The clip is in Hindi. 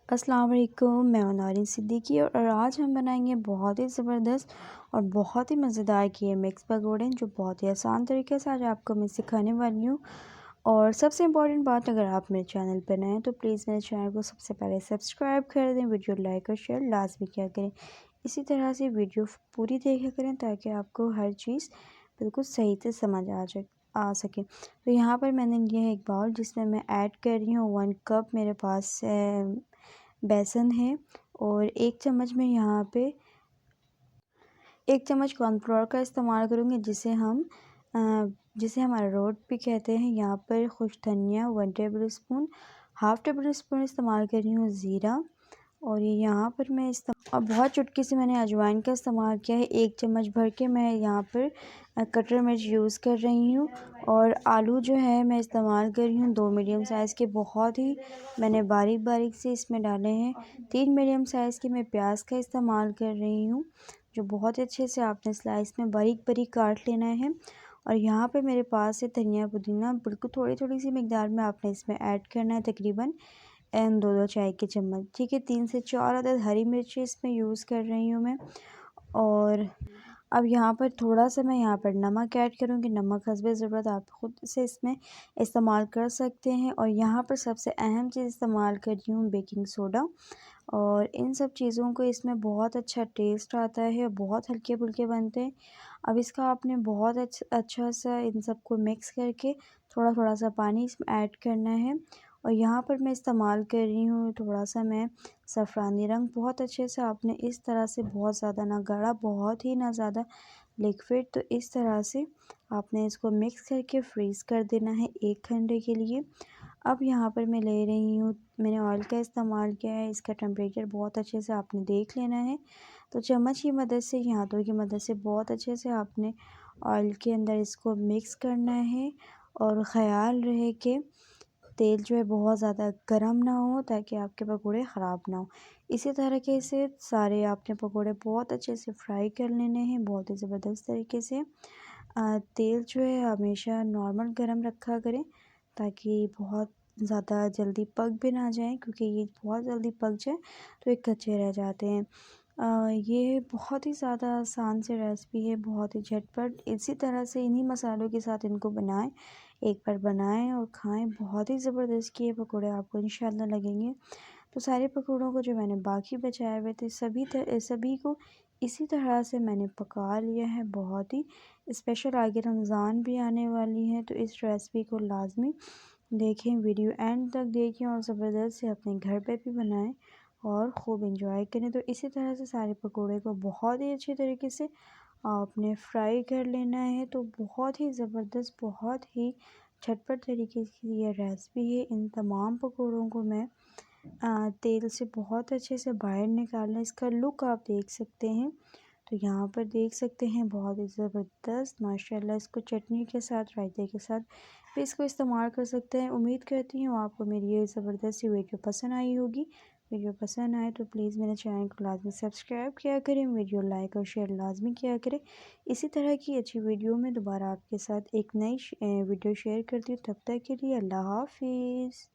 अस्सलाम वालेकुम, मैं नौरीन सिद्दीकी और आज हम बनाएंगे बहुत ही ज़बरदस्त और बहुत ही मज़ेदार किए मिक्स पकौड़े जो बहुत ही आसान तरीके से आज आपको मैं सिखाने वाली हूँ। और सबसे इम्पॉर्टेंट बात, अगर आप मेरे चैनल पर नए हैं तो प्लीज़ मेरे चैनल को सबसे पहले सब्सक्राइब कर दें, वीडियो लाइक और शेयर लाजमी किया करें। इसी तरह से वीडियो पूरी देखा करें ताकि आपको हर चीज़ बिल्कुल सही से समझ आ सके। तो यहाँ पर मैंने लिया है एक बाउल जिसमें मैं ऐड कर रही हूँ 1 कप मेरे पास बेसन है। और 1 चम्मच में यहाँ पे 1 चम्मच कॉर्नफ्लोर का इस्तेमाल करूँगी जिसे हम अरारोट भी कहते हैं। यहाँ पर खुश धनिया 1 table spoon, half table spoon इस्तेमाल कर रही हूँ ज़ीरा। और ये यहाँ पर मैं और बहुत चुटकी से मैंने अजवाइन का इस्तेमाल किया है। 1 चम्मच भर के मैं यहाँ पर कटर मिर्च यूज़ कर रही हूँ। और आलू जो है मैं इस्तेमाल कर रही हूँ 2 मीडियम साइज़ के, बहुत ही मैंने बारीक बारीक से इसमें डाले हैं। 3 मीडियम साइज़ के मैं प्याज का इस्तेमाल कर रही हूँ, जो बहुत अच्छे से आपने स्लाइस में बारीक बारीक काट लेना है। और यहाँ पे मेरे पास है धनिया पुदीना, बिल्कुल थोड़ी थोड़ी सी मिकदार में आपने इसमें ऐड करना है, तकरीबन 2-2 चाय के चम्मच, ठीक है। 3 से 4 अदद हरी मिर्ची इसमें यूज़ कर रही हूँ मैं। और अब यहाँ पर थोड़ा सा मैं यहाँ पर नमक ऐड करूँगी, नमक हस्बे ज़रूरत आप ख़ुद से इसमें इस्तेमाल कर सकते हैं। और यहाँ पर सबसे अहम चीज़ इस्तेमाल कर रही हूँ बेकिंग सोडा। और इन सब चीज़ों को इसमें बहुत अच्छा टेस्ट आता है, बहुत हल्के फुल्के बनते हैं। अब इसका आपने बहुत अच्छा सा इन सबको मिक्स करके थोड़ा थोड़ा सा पानी इसमें ऐड करना है। और यहाँ पर मैं इस्तेमाल कर रही हूँ थोड़ा सा मैं सफ़रानी रंग, बहुत अच्छे से आपने इस तरह से, बहुत ज़्यादा ना गाढ़ा, बहुत ही ना ज़्यादा लिक्विड, तो इस तरह से आपने इसको मिक्स करके फ्रीज़ कर देना है 1 घंटे के लिए। अब यहाँ पर मैं ले रही हूँ, मैंने ऑयल का इस्तेमाल किया है, इसका टेम्परेचर बहुत अच्छे से आपने देख लेना है। तो चम्मच की मदद से, हाथों की मदद से बहुत अच्छे से आपने ऑयल के अंदर इसको मिक्स करना है। और ख़याल रहे कि तेल जो है बहुत ज़्यादा गर्म ना हो ताकि आपके पकौड़े ख़राब ना हो। इसी तरीके से सारे आपने पकौड़े बहुत अच्छे से फ्राई कर लेने हैं, बहुत ही ज़बरदस्त तरीके से। तेल जो है हमेशा नॉर्मल गरम रखा करें ताकि बहुत ज़्यादा जल्दी पक भी ना जाए, क्योंकि ये बहुत जल्दी पक जाए तो ये कच्चे रह जाते हैं। ये बहुत ही ज़्यादा आसान सी रेसिपी है, बहुत ही झटपट। इसी तरह से इन्हीं मसालों के साथ इनको बनाएं, एक बार बनाएं और खाएं, बहुत ही ज़बरदस्त ये पकौड़े आपको इंशाल्लाह लगेंगे। तो सारे पकौड़ों को जो मैंने बाकी बचाए हुए थे सभी को इसी तरह से मैंने पका लिया है। बहुत ही स्पेशल, आगे रमज़ान भी आने वाली है, तो इस रेसिपी को लाजमी देखें, वीडियो एंड तक देखें और ज़बरदस्त से अपने घर पे भी बनाएं और ख़ूब इंजॉय करें। तो इसी तरह से सारे पकौड़े को बहुत ही अच्छे तरीके से आपने फ्राई कर लेना है। तो बहुत ही ज़बरदस्त, बहुत ही झटपट तरीके की ये रेसिपी है। इन तमाम पकौड़ों को मैं तेल से बहुत अच्छे से बाहर निकालना, इसका लुक आप देख सकते हैं। तो यहाँ पर देख सकते हैं बहुत ही ज़बरदस्त माशाल्लाह, इसको चटनी के साथ, रायते के साथ भी इसको इस्तेमाल कर सकते हैं। उम्मीद करती हूँ आपको मेरी ये ज़बरदस्त सी वीडियो पसंद आई होगी। वीडियो पसंद आए तो प्लीज़ मेरे चैनल को लाजमी सब्सक्राइब किया करें, वीडियो लाइक और शेयर लाजमी किया करें। इसी तरह की अच्छी वीडियो में दोबारा आपके साथ एक नई वीडियो शेयर करती हूँ। तब तक के लिए अल्लाह हाफ़िज़।